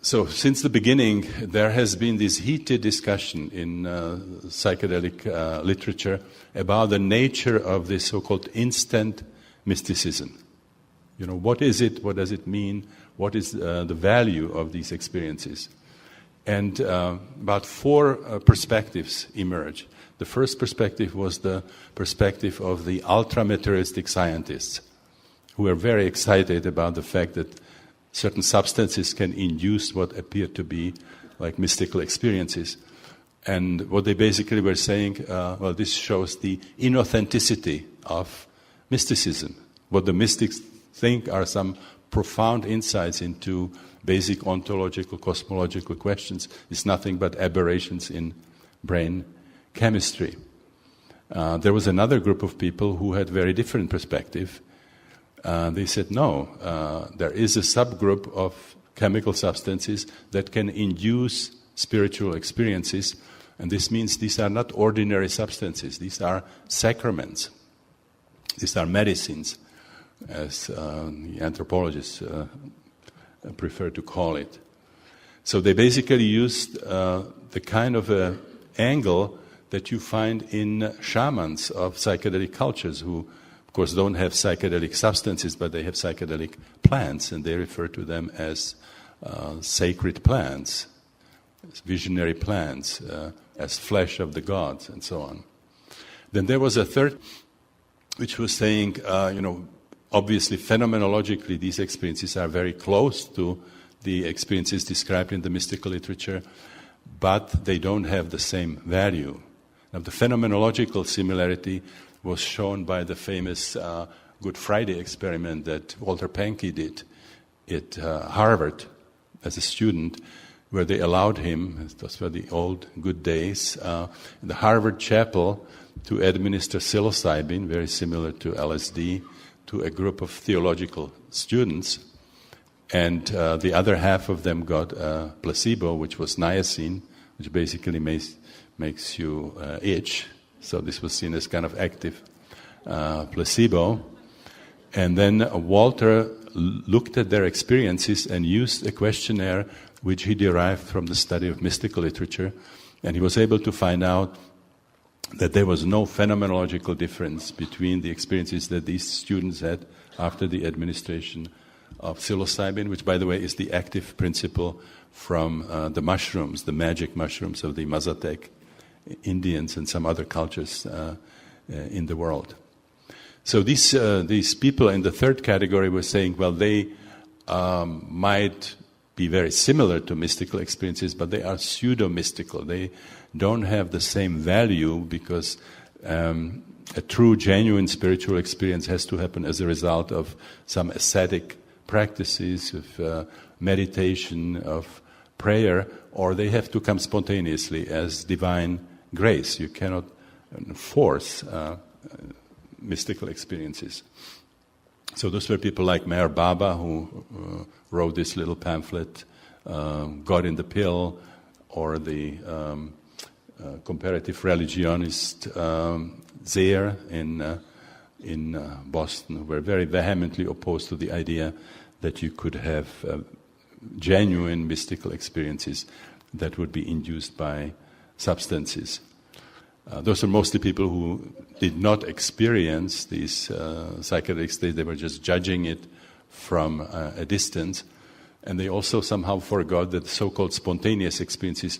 So since the beginning, there has been this heated discussion in psychedelic literature about the nature of this so-called instant mysticism. You know, what is it? What does it mean? What is the value of these experiences? And about four perspectives emerge. The first perspective was the perspective of the ultra-materialistic scientists, who were very excited about the fact that certain substances can induce what appear to be like mystical experiences. And what they basically were saying, well, this shows the inauthenticity of mysticism. What the mystics think are some profound insights into basic ontological, cosmological questions is nothing but aberrations in brain chemistry. There was another group of people who had very different perspective. They said, no, there is a subgroup of chemical substances that can induce spiritual experiences, and this means these are not ordinary substances, these are sacraments, these are medicines, as the anthropologists prefer to call it. So they basically used the kind of angle that you find in shamans of psychedelic cultures who, of course, don't have psychedelic substances, but they have psychedelic plants, and they refer to them as sacred plants, as visionary plants, as flesh of the gods, and so on. Then there was a third, which was saying, obviously, phenomenologically, these experiences are very close to the experiences described in the mystical literature, but they don't have the same value. Now, the phenomenological similarity was shown by the famous Good Friday experiment that Walter Pahnke did at Harvard as a student, where they allowed him, those were the old good days, in the Harvard chapel to administer psilocybin, very similar to LSD, to a group of theological students. And the other half of them got a placebo, which was niacin, which basically makes you itch. So this was seen as kind of active placebo. And then Walter looked at their experiences and used a questionnaire which he derived from the study of mystical literature. And he was able to find out that there was no phenomenological difference between the experiences that these students had after the administration of psilocybin, which, by the way, is the active principle from the mushrooms, the magic mushrooms of the Mazatec Indians and some other cultures in the world. So these people in the third category were saying, well, they might be very similar to mystical experiences, but they are pseudo-mystical. They don't have the same value because a true, genuine spiritual experience has to happen as a result of some ascetic practices, of meditation, of prayer, or they have to come spontaneously as divine grace. You cannot force mystical experiences. So those were people like Meher Baba, who wrote this little pamphlet, God in the Pill, or the comparative religionist Zehr in Boston, who were very vehemently opposed to the idea that you could have genuine mystical experiences that would be induced by substances. Those are mostly people who did not experience these psychedelic states. They were just judging it from a distance. And they also somehow forgot that so-called spontaneous experiences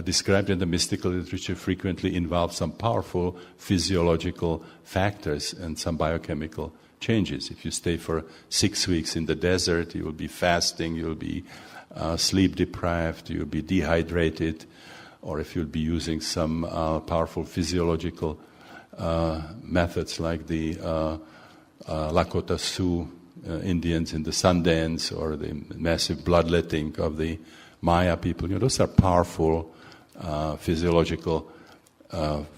described in the mystical literature frequently involve some powerful physiological factors and some biochemical changes. If you stay for 6 weeks in the desert, you will be fasting, you will be sleep deprived, you will be dehydrated, or if you'll be using some powerful physiological methods like the Lakota Sioux Indians in the Sundance, or the massive bloodletting of the Maya people. Those are powerful physiological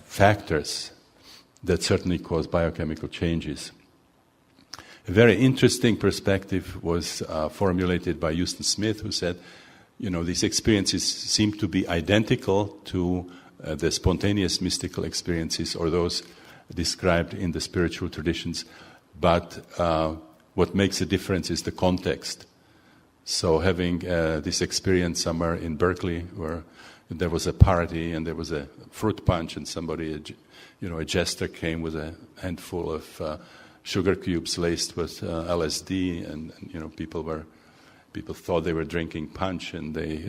factors that certainly cause biochemical changes. A very interesting perspective was formulated by Houston Smith, who said, these experiences seem to be identical to the spontaneous mystical experiences or those described in the spiritual traditions, but what makes a difference is the context. So having this experience somewhere in Berkeley where there was a party and there was a fruit punch and somebody, a jester came with a handful of sugar cubes laced with LSD, and people thought they were drinking punch, and they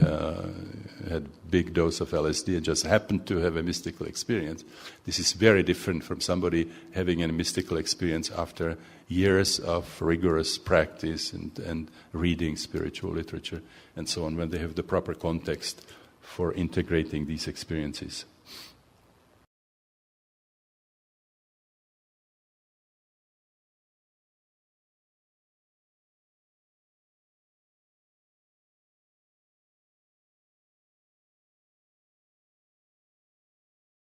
had big dose of LSD and just happened to have a mystical experience. This is very different from somebody having a mystical experience after years of rigorous practice and reading spiritual literature and so on, when they have the proper context for integrating these experiences.